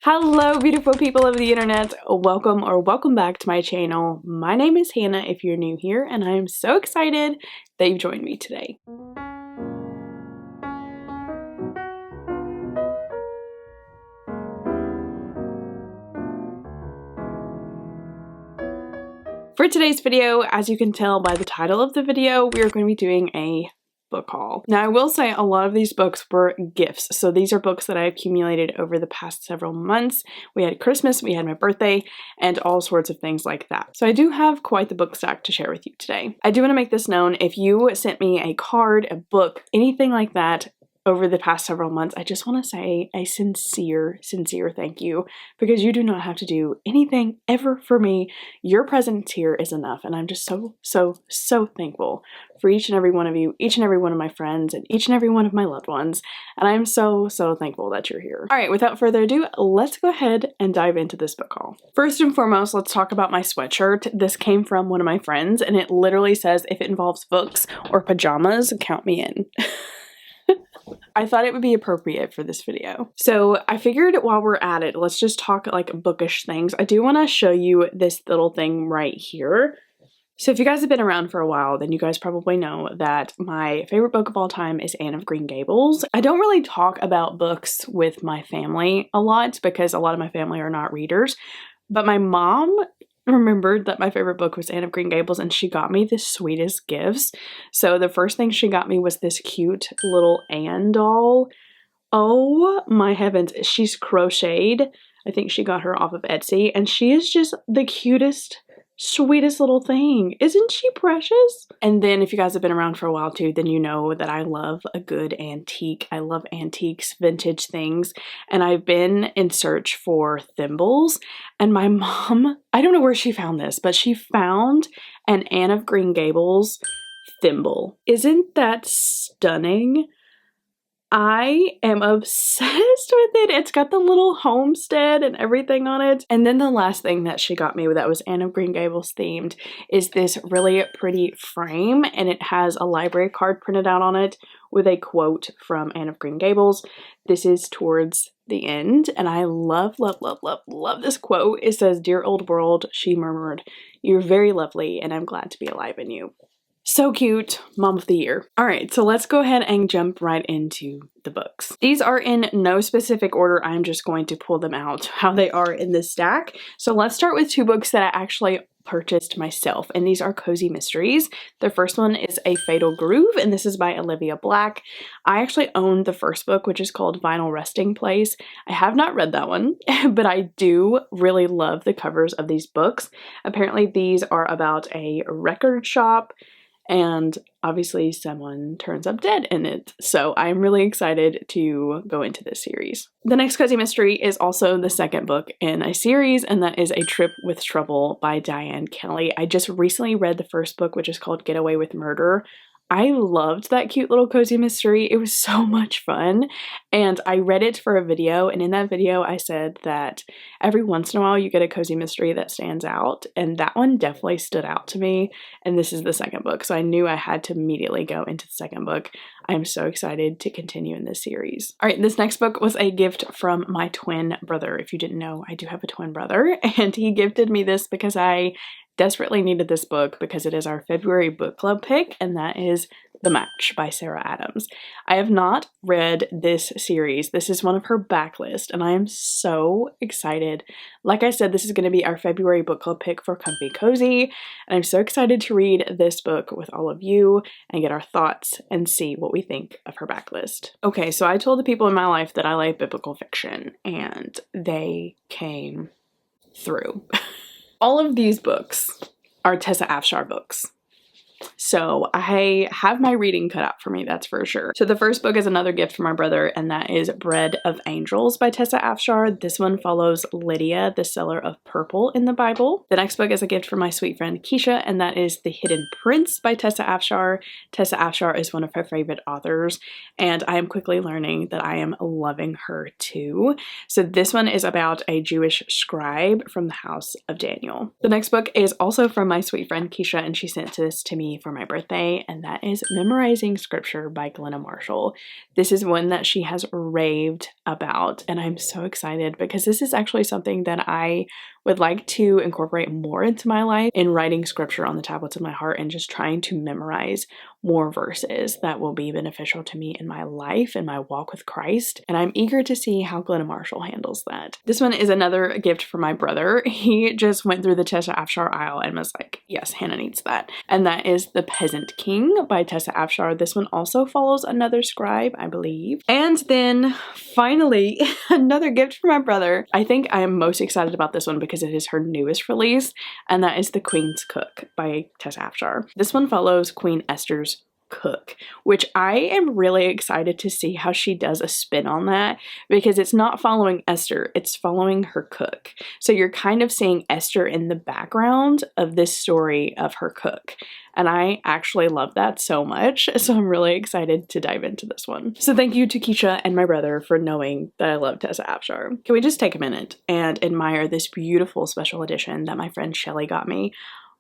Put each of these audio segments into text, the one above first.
Hello beautiful people of the internet, welcome back to my channel. My name is Hannah if you're new here, and I am so excited that you've joined me today. For today's video, as you can tell by the title of the video, we are going to be doing a book haul. Now I will say a lot of these books were gifts, so these are books that I accumulated over the past several months. We had Christmas, we had my birthday, and all sorts of things like that. So I do have quite the book stack to share with you today. I do want to make this known, if you sent me a card, a book, anything like that over the past several months, I just want to say a sincere thank you, because you do not have to do anything ever for me. Your presence here is enough, and I'm just so thankful for each and every one of you, each and every one of my friends, and each and every one of my loved ones, and I'm so thankful that you're here. Alright, without further ado, let's go ahead and dive into this book haul. First and foremost, let's talk about my sweatshirt. This came from one of my friends, and it literally says, if it involves books or pajamas, count me in. I thought it would be appropriate for this video. So I figured while we're at it, let's just talk like bookish things. I do want to show you this little thing right here. So if you guys have been around for a while, then you guys probably know that my favorite book of all time is Anne of Green Gables. I don't really talk about books with my family a lot because a lot of my family are not readers, but my mom remembered that my favorite book was Anne of Green Gables, and she got me the sweetest gifts. So the first thing she got me was this cute little Anne doll. Oh my heavens, she's crocheted. I think she got her off of Etsy, and she is just the cutest, sweetest little thing. Isn't she precious? And then if you guys have been around for a while too, then you know that I love a good antique. I love antiques, vintage things, and I've been in search for thimbles, and my mom, I don't know where she found this, but she found an Anne of Green Gables thimble. Isn't that stunning? I am obsessed with it. It's got the little homestead and everything on it. And then the last thing that she got me that was Anne of Green Gables themed is this really pretty frame, and it has a library card printed out on it with a quote from Anne of Green Gables. This is towards the end, and I love this quote. It says, "Dear old world," she murmured, "you're very lovely, and I'm glad to be alive in you." So cute, mom of the year. Alright, so let's go ahead and jump right into the books. These are in no specific order. I'm just going to pull them out how they are in this stack. So let's start with two books that I actually purchased myself, and these are cozy mysteries. The first one is A Fatal Groove, and this is by Olivia Black. I actually own the first book, which is called Vinyl Resting Place. I have not read that one, but I do really love the covers of these books. Apparently these are about a record shop, and obviously someone turns up dead in it. So I'm really excited to go into this series. The next cozy mystery is also the second book in a series, and that is A Trip with Trouble by Diane Kelly. I just recently read the first book, which is called Get Away with Murder. I loved that cute little cozy mystery. It was so much fun, and I read it for a video, and in that video I said that every once in a while you get a cozy mystery that stands out, and that one definitely stood out to me, and this is the second book, so I knew I had to immediately go into the second book. I'm so excited to continue in this series. Alright, this next book was a gift from my twin brother. If you didn't know, I do have a twin brother, and he gifted me this because I desperately needed this book because it is our February book club pick, and that is The Match by Sarah Adams. I have not read this series. This is one of her backlist, and I am so excited. Like I said, this is going to be our February book club pick for Comfy Cozy, and I'm so excited to read this book with all of you and get our thoughts and see what we think of her backlist. Okay, so I told the people in my life that I like biblical fiction, and they came through. All of these books are Tessa Afshar books. So I have my reading cut out for me, that's for sure. So the first book is another gift from my brother, and that is Bread of Angels by Tessa Afshar. This one follows Lydia, the seller of purple in the Bible. The next book is a gift from my sweet friend Keisha, and that is The Hidden Prince by Tessa Afshar. Tessa Afshar is one of her favorite authors, and I am quickly learning that I am loving her too. So this one is about a Jewish scribe from the house of Daniel. The next book is also from my sweet friend Keisha, and she sent this to me me for my birthday, and that is Memorizing Scripture by Glenna Marshall. This is one that she has raved about, and I'm so excited because this is actually something that I would like to incorporate more into my life in writing scripture on the tablets of my heart and just trying to memorize more verses that will be beneficial to me in my life and my walk with Christ. And I'm eager to see how Glenna Marshall handles that. This one is another gift for my brother. He just went through the Tessa Afshar aisle and was like, yes, Hannah needs that. And that is The Peasant King by Tessa Afshar. This one also follows another scribe, I believe. And then finally, another gift for my brother. I think I am most excited about this one because it is her newest release, and that is The Queen's Cook by Tessa Afshar. This one follows Queen Esther's cook, which I am really excited to see how she does a spin on that, because it's not following Esther, it's following her cook. So you're kind of seeing Esther in the background of this story of her cook. And I actually love that so much, so I'm really excited to dive into this one. So thank you to Keisha and my brother for knowing that I love Tessa Afshar. Can we just take a minute and admire this beautiful special edition that my friend Shelly got me?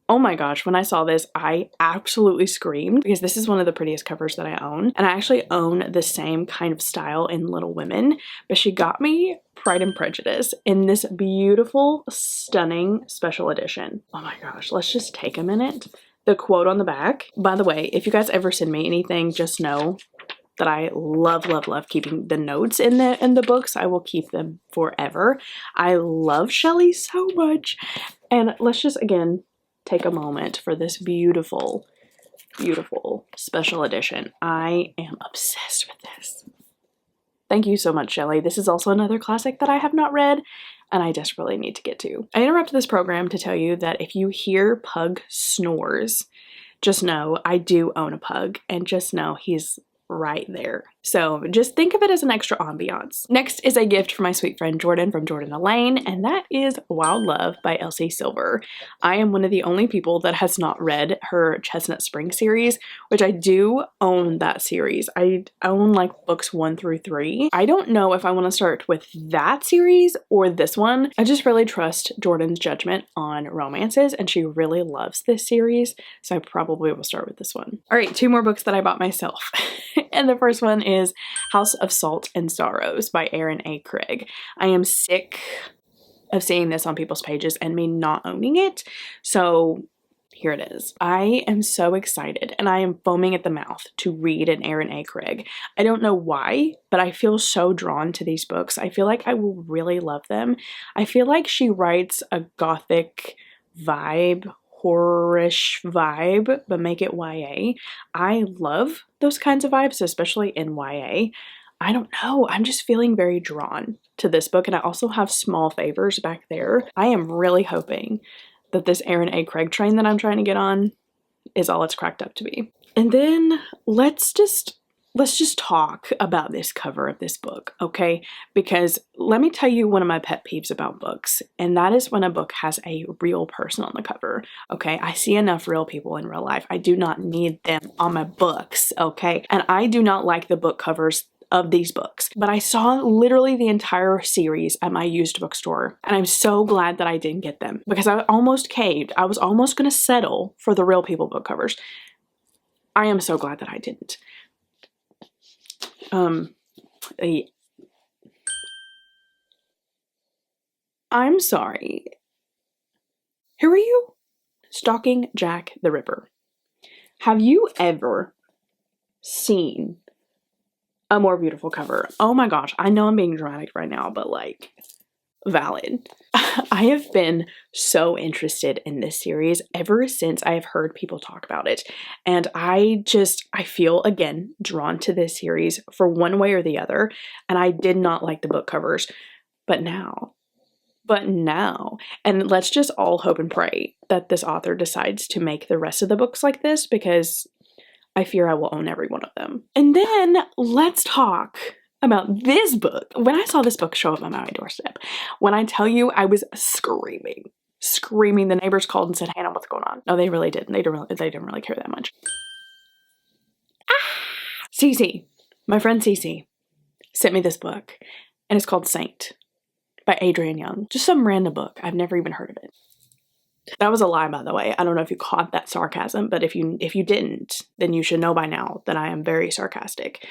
Oh my gosh, when I saw this, I absolutely screamed because this is one of the prettiest covers that I own. And I actually own the same kind of style in Little Women, but she got me Pride and Prejudice in this beautiful, stunning special edition. Oh my gosh, let's just take a minute. The quote on the back. By the way, if you guys ever send me anything, just know that I love, love, love keeping the notes in the books. I will keep them forever. I love Shelly so much. And let's just, again, take a moment for this beautiful, beautiful special edition. I am obsessed with this. Thank you so much, Shelly. This is also another classic that I have not read and I desperately need to get to. I interrupted this program to tell you that if you hear Pug snores, just know I do own a pug, and just know he's right there. So just think of it as an extra ambiance. Next is a gift for my sweet friend Jordan from Jordan Elaine, and that is Wild Love by Elsie Silver. I am one of the only people that has not read her Chestnut Spring series, which I do own that series. I own like books 1 through 3. I don't know if I want to start with that series or this one. I just really trust Jordan's judgment on romances, and she really loves this series, so I probably will start with this one. All right, 2 more books that I bought myself. And the first one is House of Salt and Sorrows by Erin A. Craig. I am sick of seeing this on people's pages and me not owning it, so here it is. I am so excited and I am foaming at the mouth to read an Erin A. Craig. I don't know why, but I feel so drawn to these books. I feel like I will really love them. I feel like she writes a gothic vibe, horror-ish vibe, but make it YA. I love those kinds of vibes, especially in YA. I don't know, I'm just feeling very drawn to this book, and I also have small favors back there. I am really hoping that this Erin A. Craig train that I'm trying to get on is all it's cracked up to be. And then let's just talk about this cover of this book, okay? Because let me tell you one of my pet peeves about books, and that is when a book has a real person on the cover, okay? I see enough real people in real life. I do not need them on my books, okay? And I do not like the book covers of these books, but I saw literally the entire series at my used bookstore, and I'm so glad that I didn't get them because I almost caved. I was almost going to settle for the real people book covers. I am so glad that I didn't. I'm sorry. Who are you? Stalking Jack the Ripper. Have you ever seen a more beautiful cover? Oh my gosh, I know I'm being dramatic right now, but like, valid. I have been so interested in this series ever since I have heard people talk about it. And I feel, again, drawn to this series for one way or the other. And I did not like the book covers, but now, and let's just all hope and pray that this author decides to make the rest of the books like this, because I fear I will own every one of them. And then let's talk about this book. When I saw this book show up on my doorstep, when I tell you I was screaming. The neighbors called and said, Hannah, what's going on? No, they really didn't. They didn't really care that much. Cece, my friend Cece, sent me this book, and it's called Saint by Adrienne Young. Just some random book. I've never even heard of it. That was a lie, by the way. I don't know if you caught that sarcasm, but if you didn't, then you should know by now that I am very sarcastic.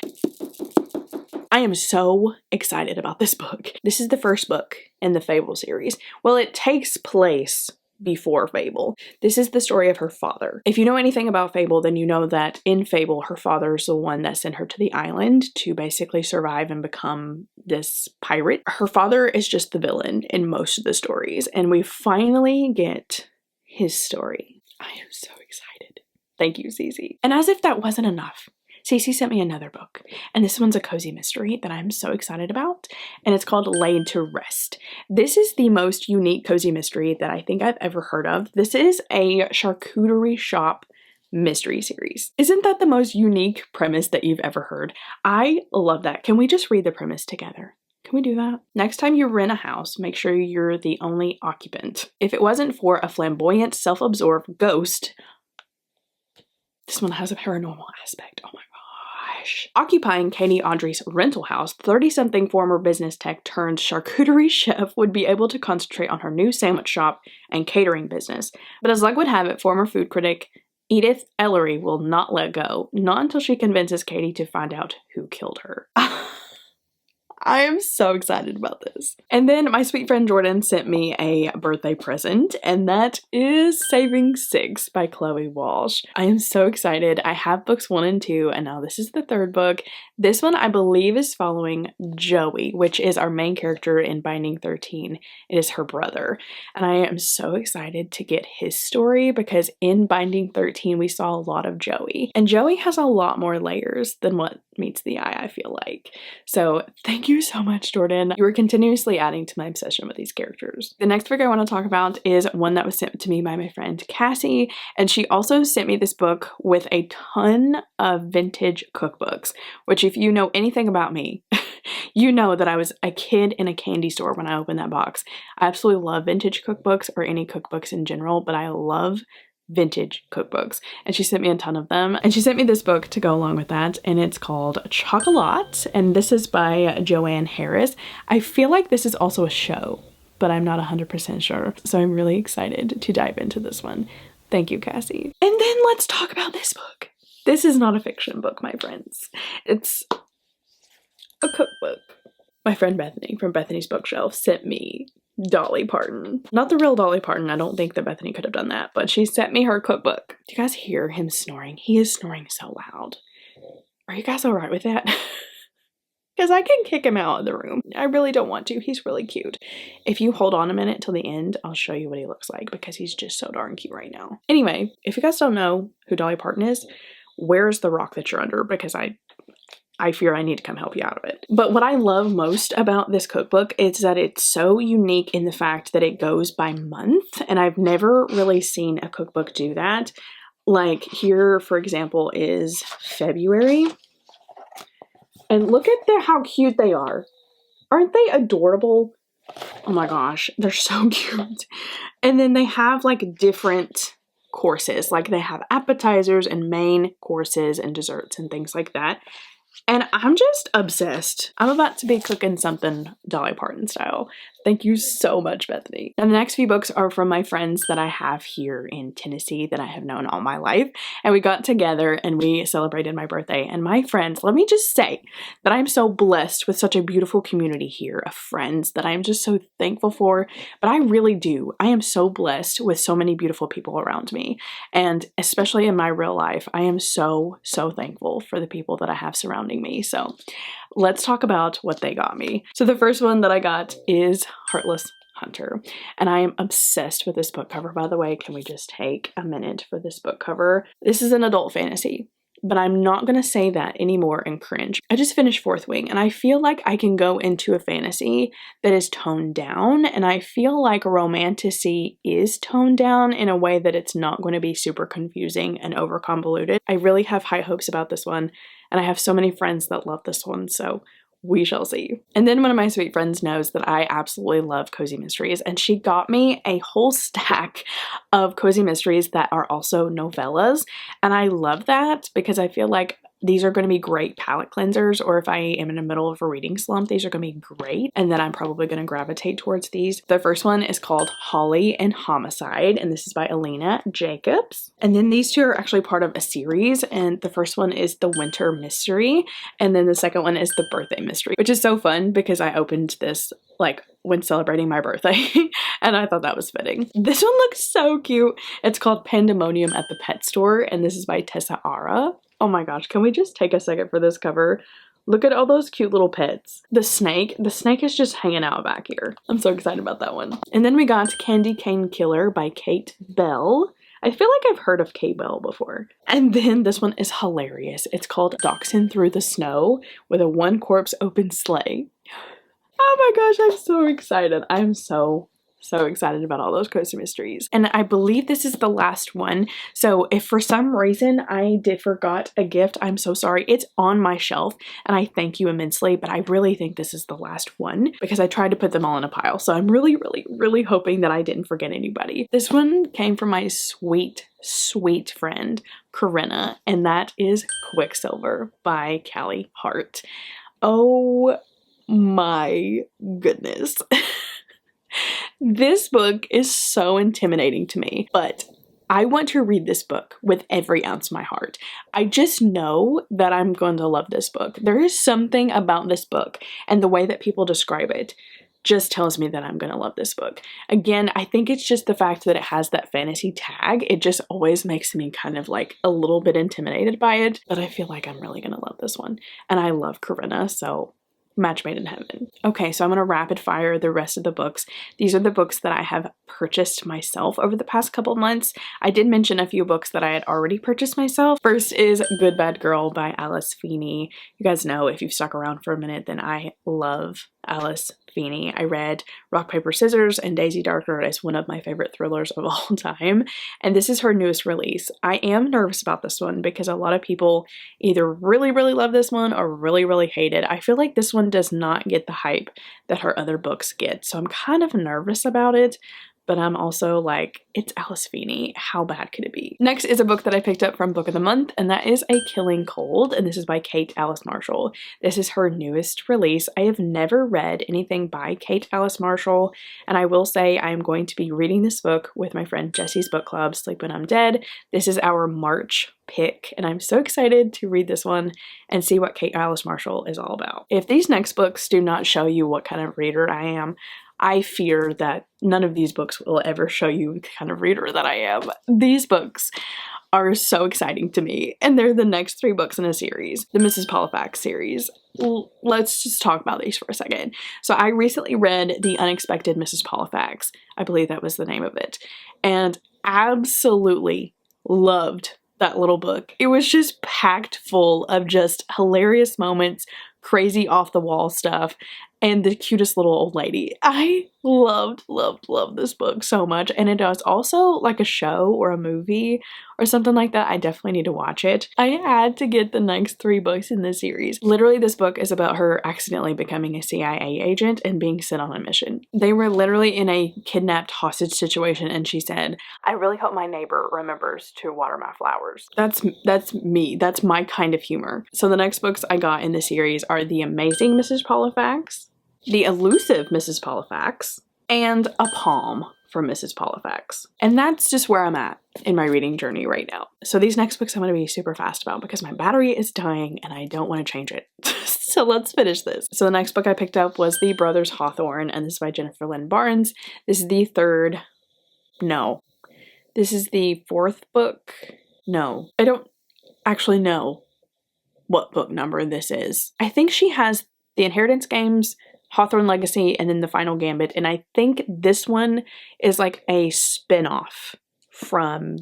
I am so excited about this book. This is the first book in the Fable series. Well, it takes place before Fable. This is the story of her father. If you know anything about Fable, then you know that in Fable, her father is the one that sent her to the island to basically survive and become this pirate. Her father is just the villain in most of the stories, and we finally get his story. I am so excited. Thank you, Cece. And as if that wasn't enough, Cece sent me another book, and this one's a cozy mystery that I'm so excited about, and it's called Laid to Rest. This is the most unique cozy mystery that I think I've ever heard of. This is a charcuterie shop mystery series. Isn't that the most unique premise that you've ever heard? I love that. Can we just read the premise together? Can we do that? Next time you rent a house, make sure you're the only occupant. If it wasn't for a flamboyant, self-absorbed ghost, this one has a paranormal aspect. Oh my gosh. Occupying Katie Audrey's rental house, 30-something former business tech turned charcuterie chef would be able to concentrate on her new sandwich shop and catering business. But as luck would have it, former food critic Edith Ellery will not let go, not until she convinces Katie to find out who killed her. I am so excited about this. And then my sweet friend Jordan sent me a birthday present, and that is Saving Six by Chloe Walsh. I am so excited. I have books 1 and 2, and now this is the 3rd book. This one I believe is following Joey, which is our main character in Binding 13. It is her brother. And I am so excited to get his story because in Binding 13 we saw a lot of Joey. And Joey has a lot more layers than what meets the eye, I feel like. So thank you so much, Jordan. You are continuously adding to my obsession with these characters. The next book I want to talk about is one that was sent to me by my friend Cassie, and she also sent me this book with a ton of vintage cookbooks, which if you know anything about me, you know that I was a kid in a candy store when I opened that box. I absolutely love vintage cookbooks or any cookbooks in general, but I love vintage cookbooks, and she sent me a ton of them, and she sent me this book to go along with that, and it's called Chocolat, and this is by Joanne Harris. I feel like this is also a show, but I'm not 100% sure, so I'm really excited to dive into this one. Thank you, Cassie. And then let's talk about this book. This is not a fiction book, my friends. It's a cookbook. My friend Bethany from Bethany's Bookshelf sent me Dolly Parton. Not the real Dolly Parton. I don't think that Bethany could have done that, but she sent me her cookbook. Do you guys hear him snoring? He is snoring so loud. Are you guys all right with that? Because I can kick him out of the room. I really don't want to. He's really cute. If you hold on a minute till the end, I'll show you what he looks like because he's just so darn cute right now. Anyway, if you guys don't know who Dolly Parton is, where's the rock that you're under? Because I fear I need to come help you out of it. But what I love most about this cookbook is that it's so unique in the fact that it goes by month, and I've never really seen a cookbook do that. Like here, for example, is February. And look at how cute they are. Aren't they adorable? Oh my gosh, they're so cute. And then they have like different courses. Like they have appetizers and main courses and desserts and things like that. And I'm just obsessed. I'm about to be cooking something Dolly Parton style. Thank you so much, Bethany. And the next few books are from my friends that I have here in Tennessee that I have known all my life. And we got together and we celebrated my birthday. And my friends, let me just say that I'm so blessed with such a beautiful community here of friends that I'm just so thankful for. But I really do. I am so blessed with so many beautiful people around me. And especially in my real life, I am so, so thankful for the people that I have surrounding me. So let's talk about what they got me. So the first one that I got is Heartless Hunter, and I am obsessed with this book cover. By the way, can we just take a minute for this book cover? This is an adult fantasy, but I'm not going to say that anymore and cringe. I just finished Fourth Wing, and I feel like I can go into a fantasy that is toned down, and I feel like romantasy is toned down in a way that it's not going to be super confusing and over convoluted. I really have high hopes about this one, and I have so many friends that love this one, so we shall see. And then one of my sweet friends knows that I absolutely love cozy mysteries, and she got me a whole stack of cozy mysteries that are also novellas, and I love that because I feel like these are going to be great palette cleansers, or if I am in the middle of a reading slump, these are going to be great, and then I'm probably going to gravitate towards these. The first one is called Holly and Homicide, and this is by Alina Jacobs. And then these two are actually part of a series, and the first one is The Winter Mystery, and then the second one is The Birthday Mystery, which is so fun because I opened this like when celebrating my birthday and I thought that was fitting. This one looks so cute. It's called Pandemonium at the Pet Store, and this is by Tessa Ara. Oh my gosh, can we just take a second for this cover? Look at all those cute little pets. The snake is just hanging out back here. I'm so excited about that one. And then we got Candy Cane Killer by Kate Bell. I feel like I've heard of Kate Bell before. And then this one is hilarious. It's called Dachshund Through the Snow with a one corpse open sleigh. Oh my gosh, I'm so excited. I'm so excited about all those cozy mysteries. And I believe this is the last one. So if for some reason I forgot a gift, I'm so sorry. It's on my shelf and I thank you immensely, but I really think this is the last one because I tried to put them all in a pile. So I'm really hoping that I didn't forget anybody. This one came from my sweet friend, Corinna, and that is Quicksilver by Callie Hart. Oh my goodness. This book is so intimidating to me, but I want to read this book with every ounce of my heart. I just know that I'm going to love this book. There is something about this book and the way that people describe it just tells me that I'm going to love this book. Again, I think it's just the fact that it has that fantasy tag. It just always makes me kind of like a little bit intimidated by it, but I feel like I'm really going to love this one. And I love Corinna, so match made in heaven. Okay, so I'm going to rapid fire the rest of the books. These are the books that I have purchased myself over the past couple months. I did mention a few books that I had already purchased myself. First is Good Bad Girl by Alice Feeney. You guys know, if you've stuck around for a minute, then I love Alice Feeney. I read Rock, Paper, Scissors and Daisy Darker as one of my favorite thrillers of all time, and this is her newest release. I am nervous about this one because a lot of people either really love this one or really hate it. I feel like this one does not get the hype that her other books get, so I'm kind of nervous about it. But I'm also like, it's Alice Feeney. How bad could it be? Next is a book that I picked up from Book of the Month, and that is A Killing Cold, and this is by Kate Alice Marshall. This is her newest release. I have never read anything by Kate Alice Marshall, and I will say I am going to be reading this book with my friend Jessie's book club, Sleep When I'm Dead. This is our March pick, and I'm so excited to read this one and see what Kate Alice Marshall is all about. If these next books do not show you what kind of reader I am, I fear that none of these books will ever show you the kind of reader that I am. These books are so exciting to me, and they're the next 3 books in a series, the Mrs. Polifax series. Let's just talk about these for a second. So I recently read The Unexpected Mrs. Polifax. I believe that was the name of it, and absolutely loved that little book. It was just packed full of just hilarious moments, crazy off the wall stuff, and the cutest little old lady. I loved this book so much, and it is also like a show or a movie or something like that. I definitely need to watch it. I had to get the next 3 books in this series. Literally, this book is about her accidentally becoming a CIA agent and being sent on a mission. They were literally in a kidnapped hostage situation, and she said, "I really hope my neighbor remembers to water my flowers." That's me. That's my kind of humor. So the next books I got in the series are The Amazing Mrs. Polifax, The Elusive Mrs. Polifax, and A Palm from Mrs. Polifax. And that's just where I'm at in my reading journey right now. So these next books I'm going to be super fast about because my battery is dying and I don't want to change it. So let's finish this. So the next book I picked up was The Brothers Hawthorne, and this is by Jennifer Lynn Barnes. This is the 4th book. No, I don't actually know what book number this is. I think she has The Inheritance Games, Hawthorne Legacy, and then The Final Gambit, and I think this one is like a spin-off from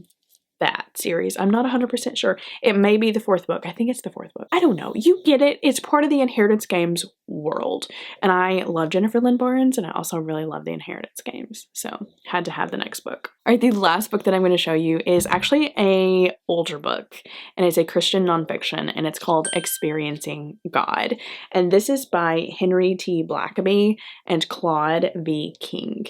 that series. I'm not 100% sure. It may be the 4th book. I think it's the 4th book. I don't know. You get it. It's part of the Inheritance Games world, and I love Jennifer Lynn Barnes, and I also really love the Inheritance Games, so had to have the next book. All right, the last book that I'm going to show you is actually a older book, and it's a Christian nonfiction, and it's called Experiencing God, and this is by Henry T. Blackaby and Claude V. King.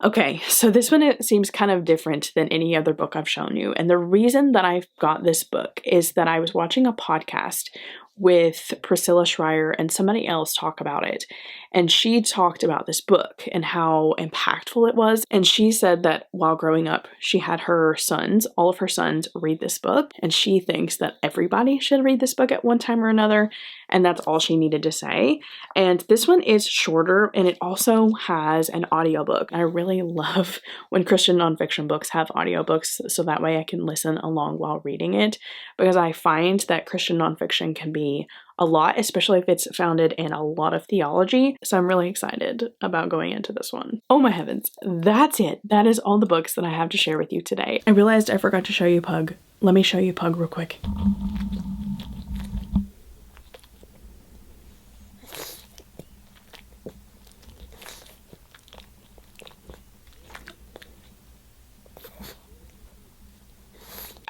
Okay, so this one, it seems kind of different than any other book I've shown you. And the reason that I got this book is that I was watching a podcast with Priscilla Schreier and somebody else talk about it. And she talked about this book and how impactful it was. And she said that while growing up, she had her sons, all of her sons, read this book. And she thinks that everybody should read this book at one time or another. And that's all she needed to say. And this one is shorter, and it also has an audiobook. I really love when Christian nonfiction books have audiobooks, so that way I can listen along while reading it, because I find that Christian nonfiction can be a lot, especially if it's founded in a lot of theology. So I'm really excited about going into this one. Oh my heavens, that's it. That is all the books that I have to share with you today. I realized I forgot to show you Pug. Let me show you Pug real quick.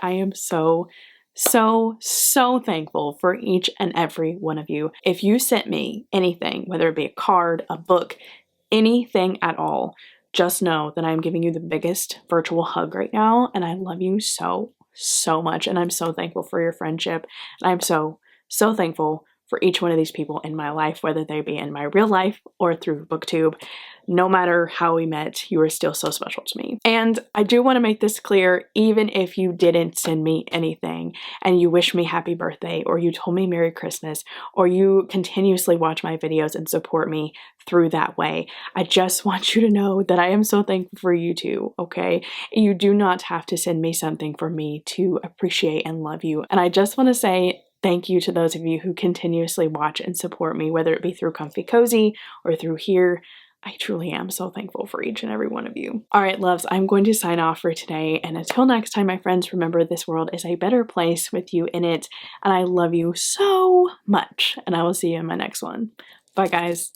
I am so thankful for each and every one of you. If you sent me anything, whether it be a card, a book, anything at all, just know that I'm giving you the biggest virtual hug right now, and I love you so much, and I'm so thankful for your friendship, and I'm so thankful for each one of these people in my life, whether they be in my real life or through BookTube. No matter how we met, you are still so special to me. And I do want to make this clear, even if you didn't send me anything and you wish me happy birthday, or you told me Merry Christmas, or you continuously watch my videos and support me through that way, I just want you to know that I am so thankful for you too, okay? You do not have to send me something for me to appreciate and love you. And I just want to say thank you to those of you who continuously watch and support me, whether it be through Comfy Cozy or through here. I truly am so thankful for each and every one of you. All right, loves, I'm going to sign off for today. And until next time, my friends, remember this world is a better place with you in it. And I love you so much. And I will see you in my next one. Bye, guys.